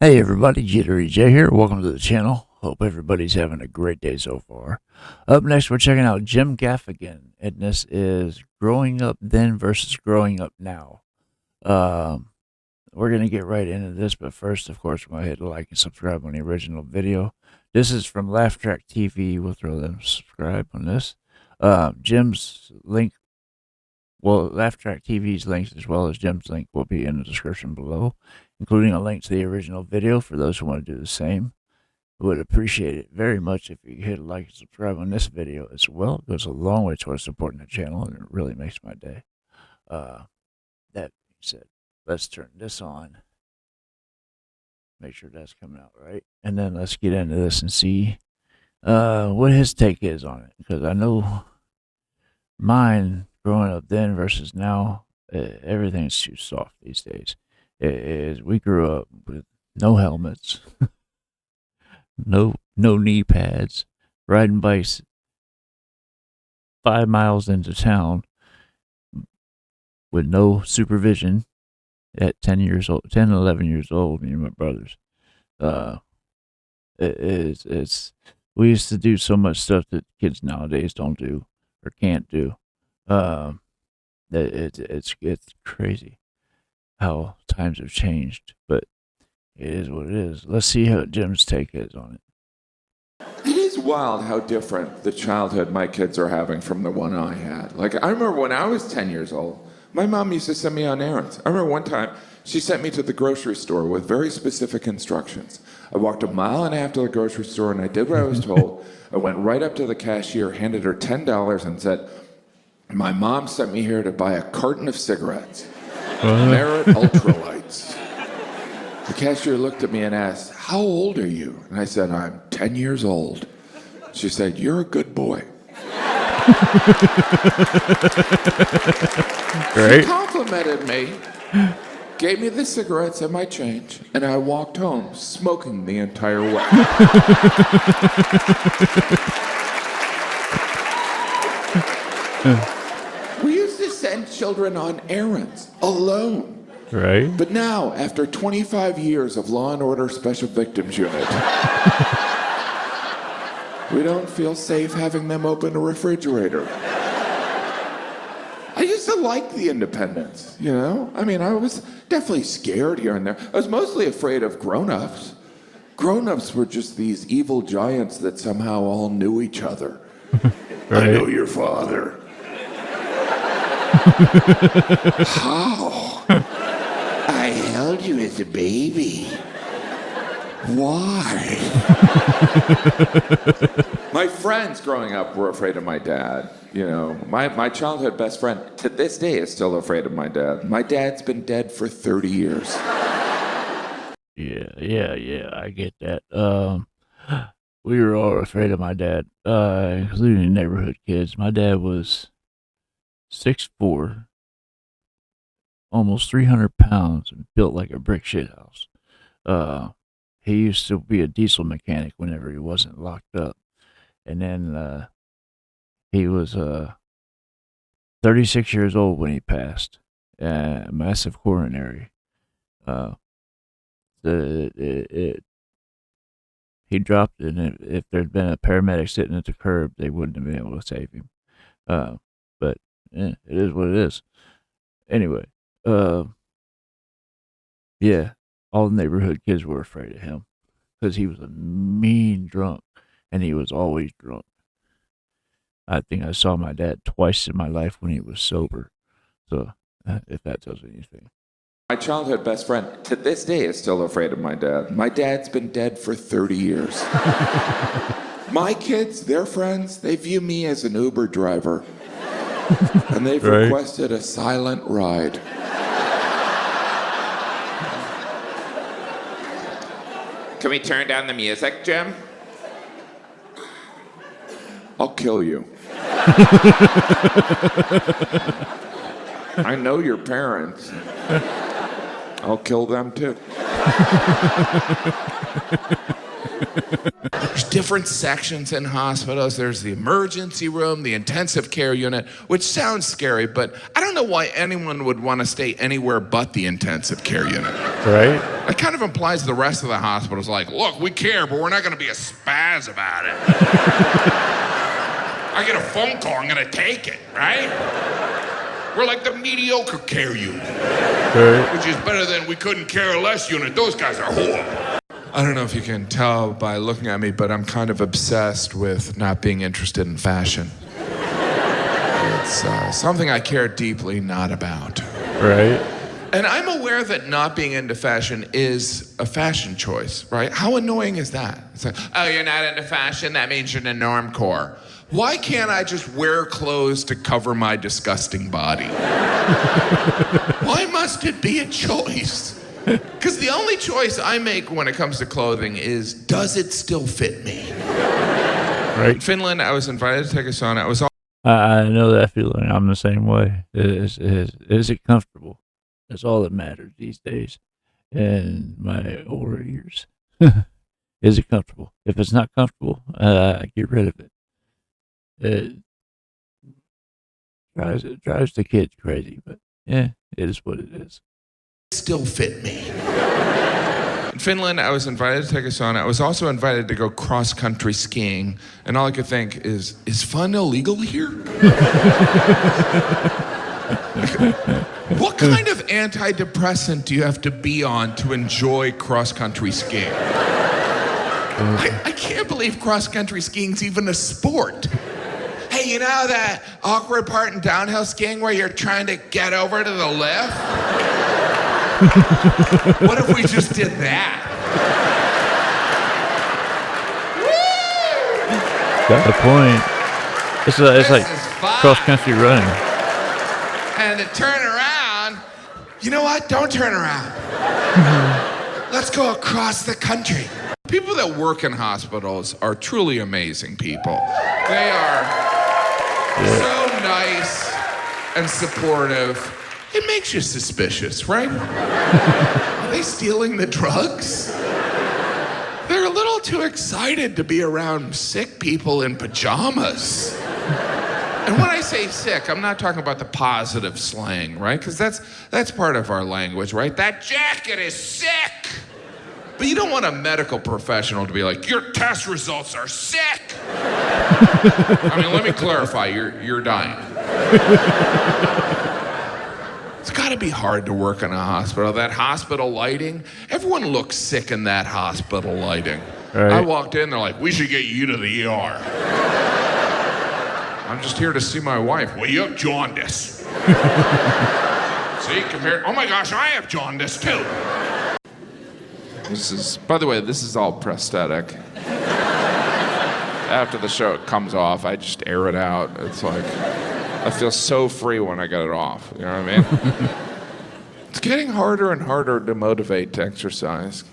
Hey everybody, Jittery J here. Welcome to the channel. Hope everybody's having a great day so far. Up next, we're checking out Jim Gaffigan, and this is Growing Up Then versus Growing Up Now. We're going to get right into this, but first, of course, we're going to hit like and subscribe on the original video. This is from Laugh Track TV. We'll throw them subscribe on this. Jim's link, well, Laugh Track TV's links as well as Jim's link will be in the description below, including a link to the original video for those who want to do the same. Would appreciate it very much if you hit like and subscribe on this video as well. It goes a long way towards supporting the channel, and it really makes my day. That being said, let's turn this on. Make sure that's coming out right. And then let's get into this and see what his take is on it. Because I know mine, growing up then versus now, everything's too soft these days. We grew up with no helmets, no knee pads, riding bikes 5 miles into town with no supervision at 10 years old, 10 and 11 years old, me and my brothers. We used to do so much stuff that kids nowadays don't do or can't do. It's crazy how times have changed, but it is what it is. Let's see how Jim's take is on it. It is wild how different the childhood my kids are having from the one I had. Like, I remember when I was 10 years old, my mom used to send me on errands. I remember one time she sent me to the grocery store with very specific instructions. I walked 1.5 miles to the grocery store and I did what I was told. I went right up to the cashier, handed her $10 and said, "My mom sent me here to buy a carton of cigarettes. Merit Ultralights." The cashier looked at me and asked, "How old are you?" And I said, "I'm 10 years old." She said, "You're a good boy." Right? She complimented me, gave me the cigarettes and my change, and I walked home smoking the entire way. We used to send children on errands alone. Right? But now, after 25 years of Law & Order Special Victims Unit, we don't feel safe having them open a refrigerator. I used to like the independence, you know? I mean, I was definitely scared here and there. I was mostly afraid of grown-ups. Grown-ups were just these evil giants that somehow all knew each other. Right. I know your father. How? I held you as a baby. Why? My friends growing up were afraid of my dad. You know, my childhood best friend to this day is still afraid of my dad. My dad's been dead for 30 years. Yeah, I get that. We were all afraid of my dad, including the neighborhood kids. My dad was 6'4", almost 300 pounds, and built like a brick shithouse. He used to be a diesel mechanic whenever he wasn't locked up. And then he was 36 years old when he passed. Massive coronary. He dropped it, and if there'd been a paramedic sitting at the curb, they wouldn't have been able to save him. But it is what it is. Anyway, yeah, all the neighborhood kids were afraid of him because he was a mean drunk, and he was always drunk. I think I saw my dad twice in my life when he was sober. So, if that tells anything. My childhood best friend to this day is still afraid of my dad. My dad's been dead for 30 years. My kids, their friends, they view me as an Uber driver. And they've requested a silent ride. Can we turn down the music, Jim? I'll kill you. I know your parents. I'll kill them too. There's different sections in hospitals. There's the emergency room, the intensive care unit, which sounds scary, but I don't know why anyone would want to stay anywhere but the intensive care unit. Right? It kind of implies the rest of the hospital's like, look, we care, but we're not going to be a spaz about it. I get a phone call, I'm going to take it, right? We're like the mediocre care unit, which is better than we couldn't care less unit. Those guys are horrible. I don't know if you can tell by looking at me, but I'm kind of obsessed with not being interested in fashion. It's something I care deeply not about. Right. And I'm aware that not being into fashion is a fashion choice, right? How annoying is that? It's like, oh, you're not into fashion? That means you're in the normcore. Why can't I just wear clothes to cover my disgusting body? Why must it be a choice? Because the only choice I make when it comes to clothing is, does it still fit me? Right. In Finland, I was invited to take a sauna. I know that feeling. I'm the same way. Is it comfortable? That's all that matters these days. In my older years, is it comfortable? If it's not comfortable, I get rid of it. It drives the kids crazy, but yeah, it is what it is. Still fit me. In Finland, I was invited to take a sauna. I was also invited to go cross-country skiing, and all I could think is fun illegal here? What kind of antidepressant do you have to be on to enjoy cross-country skiing? I can't believe cross-country skiing's even a sport. Hey, you know that awkward part in downhill skiing where you're trying to get over to the lift? What if we just did that? Got the point. It's like cross country running. And to turn around, you know what? Don't turn around. Let's go across the country. People that work in hospitals are truly amazing people. They are so nice and supportive. It makes you suspicious, right? Are they stealing the drugs? They're a little too excited to be around sick people in pajamas. And when I say sick, I'm not talking about the positive slang, right? Because that's part of our language, right? That jacket is sick. But you don't want a medical professional to be like, your test results are sick. I mean, let me clarify, you're dying. It's gotta be hard to work in a hospital. That hospital lighting, everyone looks sick in that hospital lighting. Right. I walked in, they're like, we should get you to the ER. I'm just here to see my wife. Well, you have jaundice. See, compared, oh my gosh, I have jaundice too. By the way, this is all prosthetic. After the show, it comes off. I just air it out. It's like, I feel so free when I get it off. You know what I mean? It's getting harder and harder to motivate to exercise.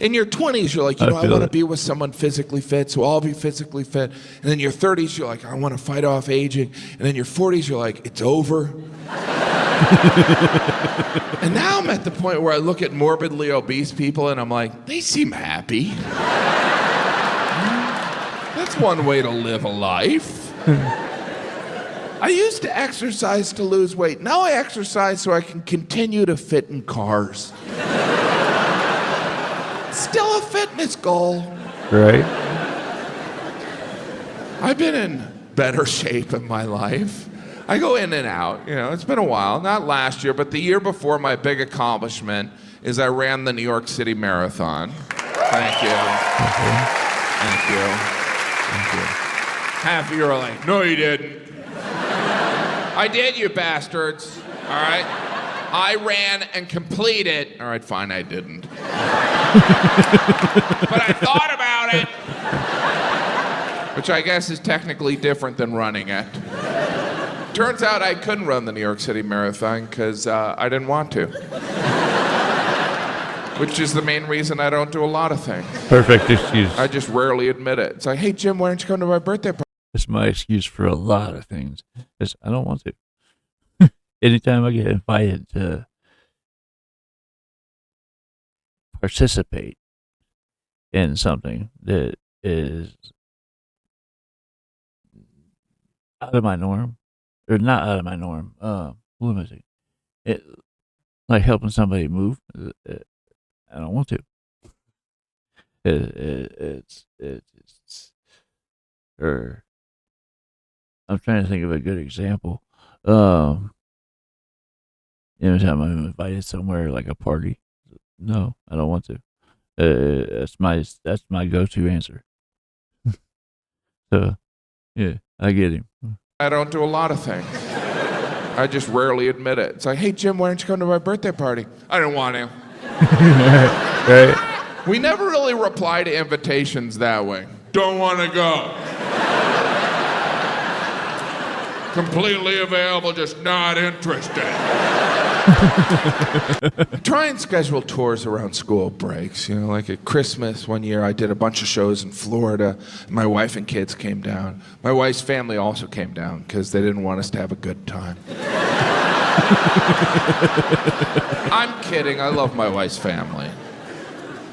In your 20s, you're like, I want to be with someone physically fit, so I'll be physically fit. And then your 30s, you're like, I want to fight off aging. And then your 40s, you're like, it's over. And now I'm at the point where I look at morbidly obese people and I'm like, they seem happy. That's one way to live a life. I used to exercise to lose weight. Now I exercise so I can continue to fit in cars. Still a fitness goal. Right. I've been in better shape in my life. I go in and out, it's been a while. Not last year, but the year before, my big accomplishment is I ran the New York City Marathon. Thank you. Thank you. Thank you. Half of you are like, no, you didn't. I did, you bastards. All right? I ran and completed. All right, fine, I didn't. But I thought about it. Which I guess is technically different than running it. Turns out I couldn't run the New York City Marathon because I didn't want to. Which is the main reason I don't do a lot of things. Perfect excuse. I just rarely admit it. It's like, hey, Jim, why don't you come to my birthday party? It's my excuse for a lot of things. I don't want to. Anytime I get invited to participate in something that is out of my norm, or not out of my norm, what am I saying? It, like helping somebody move. I don't want to. It's or I'm trying to think of a good example. Anytime I'm invited somewhere like a party, no, I don't want to. That's my go-to answer. So yeah, I get him. I don't do a lot of things. I just rarely admit it. It's like, hey, Jim, why don't you come to my birthday party? I didn't want to. Right? We never really reply to invitations that way. Don't want to go. Completely available, just not interested. Try and schedule tours around school breaks. You know, like at Christmas one year, I did a bunch of shows in Florida. My wife and kids came down. My wife's family also came down because they didn't want us to have a good time. I'm kidding. I love my wife's family.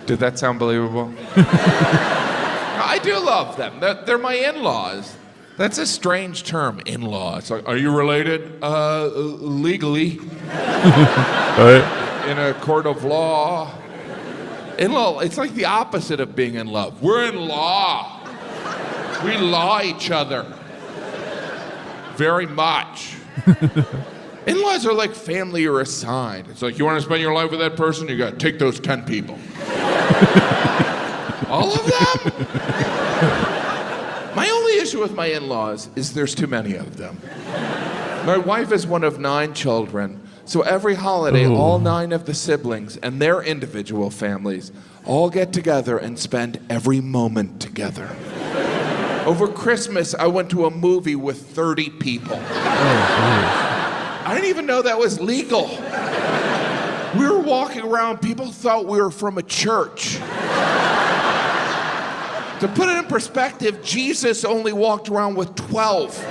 Did that sound believable? I do love them. They're my in-laws. That's a strange term, in-law. It's like, are you related? Legally. Right? In a court of law. In-law, it's like the opposite of being in love. We're in law. We law each other. Very much. In-laws are like family you're assigned. It's like, you want to spend your life with that person? You got to take those 10 people. All of them? My only issue with my in-laws is there's too many of them. My wife is one of 9 children, so every holiday, all 9 of the siblings and their individual families all get together and spend every moment together. Over Christmas, I went to a movie with 30 people. I didn't even know that was legal. We were walking around, people thought we were from a church. To put it in perspective, Jesus only walked around with 12.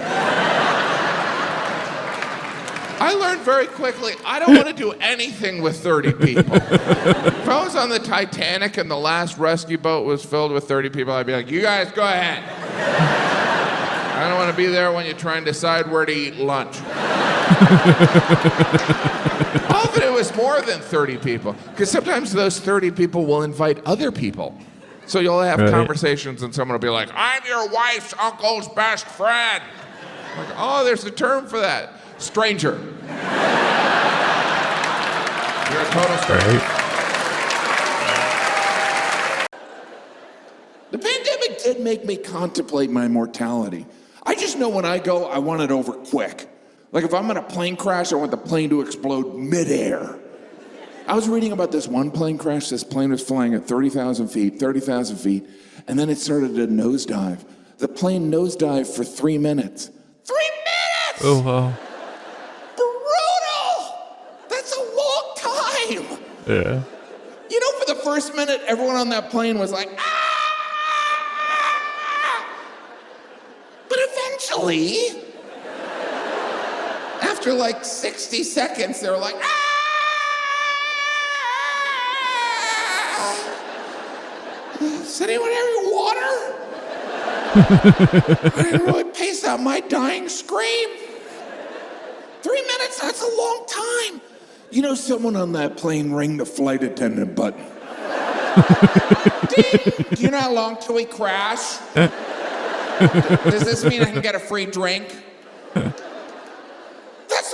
I learned very quickly, I don't want to do anything with 30 people. If I was on the Titanic and the last rescue boat was filled with 30 people, I'd be like, you guys go ahead. I don't want to be there when you're trying to decide where to eat lunch. Often it was more than 30 people, because sometimes those 30 people will invite other people. So you'll have conversations and someone will be like, I'm your wife's uncle's best friend. I'm like, oh, there's a term for that. Stranger. You're a total stranger. The pandemic did make me contemplate my mortality. I just know when I go, I want it over quick. Like if I'm in a plane crash, I want the plane to explode midair. I was reading about this one plane crash. This plane was flying at 30,000 feet, and then it started to nosedive. The plane nosedived for 3 minutes. 3 minutes! Oh, wow. Brutal! That's a long time! Yeah. You know, for the first minute, everyone on that plane was like, ah! But eventually, after like 60 seconds, they were like, ah! Does anyone have any water? I didn't really pace out my dying scream. 3 minutes, that's a long time. You know, someone on that plane rang the flight attendant button. Ding! Do you know how long till we crash? Does this mean I can get a free drink? That's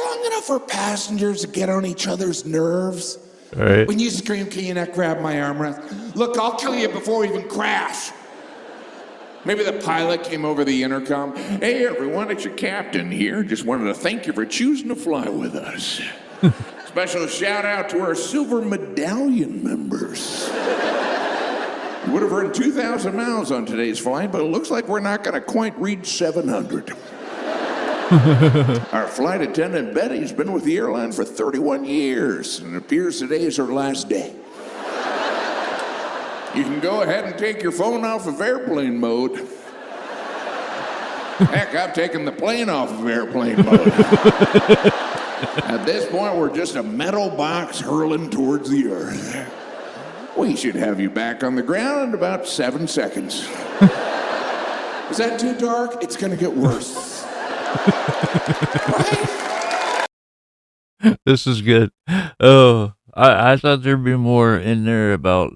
long enough for passengers to get on each other's nerves. Right. When you scream, can you not grab my armrest? Look, I'll kill you before we even crash. Maybe the pilot came over the intercom. Hey, everyone, it's your captain here. Just wanted to thank you for choosing to fly with us. Special shout out to our silver medallion members. You would have earned 2,000 miles on today's flight, but it looks like we're not going to quite reach 700. Our flight attendant Betty's been with the airline for 31 years, and it appears today is her last day. You can go ahead and take your phone off of airplane mode. Heck, I've taken the plane off of airplane mode. At this point, we're just a metal box hurling towards the earth. We should have you back on the ground in about 7 seconds. Is that too dark? It's gonna get worse. Right? This is good. Oh, I thought there'd be more in there about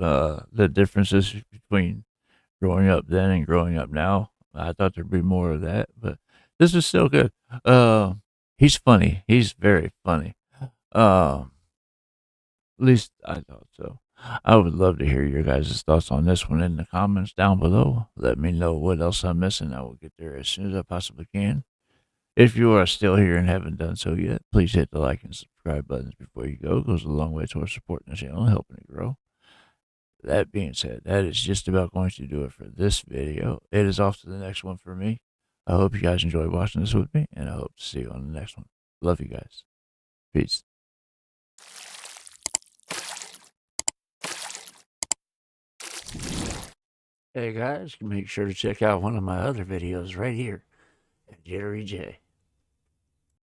the differences between growing up then and growing up now. I thought there'd be more of that, but this is still good. Uh, he's funny. He's very funny. At least I thought so. I would love to hear your guys' thoughts on this one in the comments down below. Let me know what else I'm missing. I will get there as soon as I possibly can. If you are still here and haven't done so yet, please hit the like and subscribe buttons before you go. It goes a long way towards supporting the channel and helping it grow. That being said, that is just about going to do it for this video. It is off to the next one for me. I hope you guys enjoyed watching this with me, and I hope to see you on the next one. Love you guys. Peace. Hey guys, make sure to check out one of my other videos right here at Jerry J.